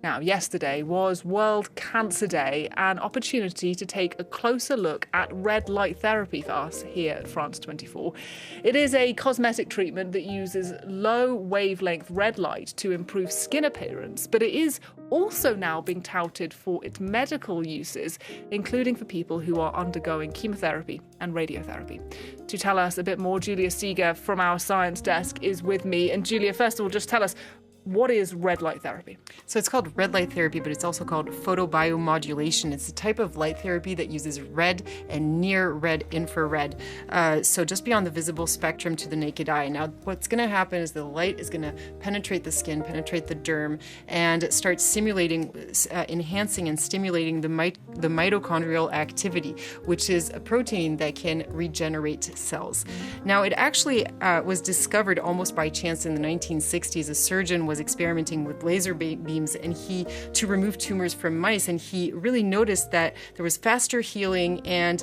Now, yesterday was World Cancer Day, an opportunity to take a closer look at red light therapy for us here at France 24. It is a cosmetic treatment that uses low wavelength red light to improve skin appearance, but it is also now being touted for its medical uses, including for people who are undergoing chemotherapy and radiotherapy. To tell us a bit more, Julia Seager from our science desk is with me. And Julia, first of all, just tell us, what is red light therapy? So it's called red light therapy, but it's also called photobiomodulation. It's a type of light therapy that uses red and near red infrared, so just beyond the visible spectrum to the naked eye. Now, what's going to happen is the light is going to penetrate the skin, penetrate the derm, and start stimulating, enhancing and stimulating the mitochondrial activity, which is a protein that can regenerate cells. Now, it actually was discovered almost by chance in the 1960s. A surgeon was experimenting with laser beams and to remove tumors from mice, and he really noticed that there was faster healing and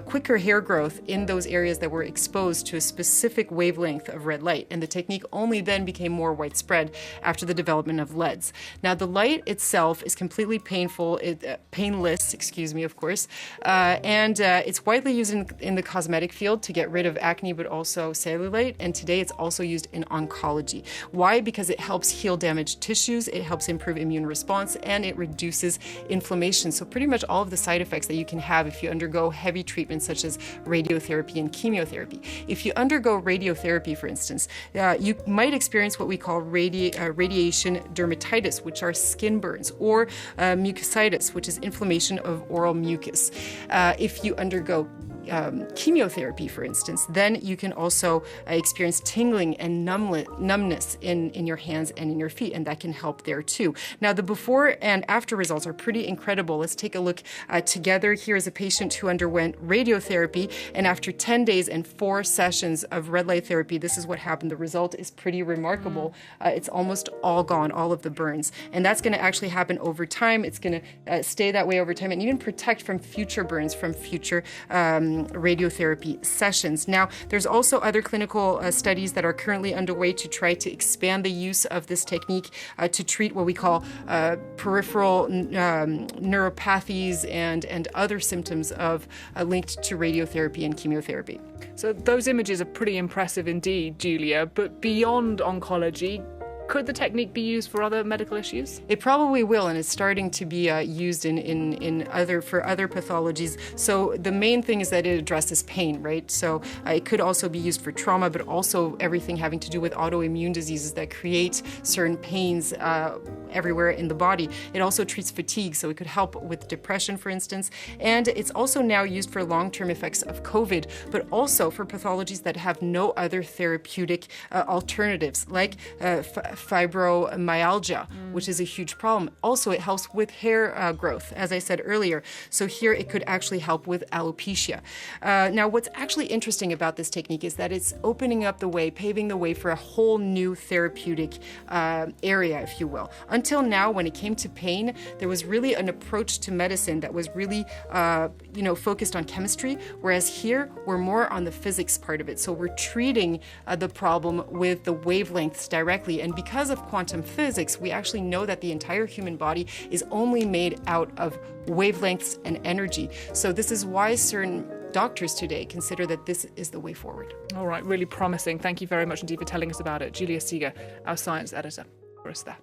quicker hair growth in those areas that were exposed to a specific wavelength of red light, and the technique only then became more widespread after the development of LEDs. Now, the light itself is completely painless, of course, and it's widely used in the cosmetic field to get rid of acne, but also cellulite, and today it's also used in oncology. Why? Because it helps heal damaged tissues, it helps improve immune response, and it reduces inflammation. So pretty much all of the side effects that you can have if you undergo heavy treatments such as radiotherapy and chemotherapy. If you undergo radiotherapy, for instance, you might experience what we call radiation dermatitis, which are skin burns, or mucositis, which is inflammation of oral mucus. If you undergo chemotherapy, for instance, then you can also experience tingling and numbness in your hands and in your feet, and that can help there too. Now, the before and after results are pretty incredible. Let's take a look together. Here is a patient who underwent radiotherapy, and after 10 days and 4 sessions of red light therapy, this is what happened. The result is pretty remarkable. It's almost all gone, all of the burns, and that's going to actually happen over time. It's going to stay that way over time and even protect from future burns, from future radiotherapy sessions. Now, there's also other clinical studies that are currently underway to try to expand the use of this technique to treat what we call peripheral neuropathies and other symptoms of linked to radiotherapy and chemotherapy. So those images are pretty impressive indeed, Julia, but beyond oncology, could the technique be used for other medical issues? It probably will, and it's starting to be used for other pathologies. So the main thing is that it addresses pain, right? So it could also be used for trauma, but also everything having to do with autoimmune diseases that create certain pains everywhere in the body. It also treats fatigue, so it could help with depression, for instance. And it's also now used for long-term effects of COVID, but also for pathologies that have no other therapeutic alternatives, like fibromyalgia, which is a huge problem. Also, it helps with hair growth, as I said earlier. So here it could actually help with alopecia. Now, what's actually interesting about this technique is that it's opening up the way, paving the way for a whole new therapeutic area, if you will. Until now, when it came to pain, there was really an approach to medicine that was really, focused on chemistry, whereas here we're more on the physics part of it. So we're treating the problem with the wavelengths directly, and because of quantum physics, we actually know that the entire human body is only made out of wavelengths and energy. So this is why certain doctors today consider that this is the way forward. All right, really promising. Thank you very much indeed for telling us about it. Julia Seager, our science editor, for us there.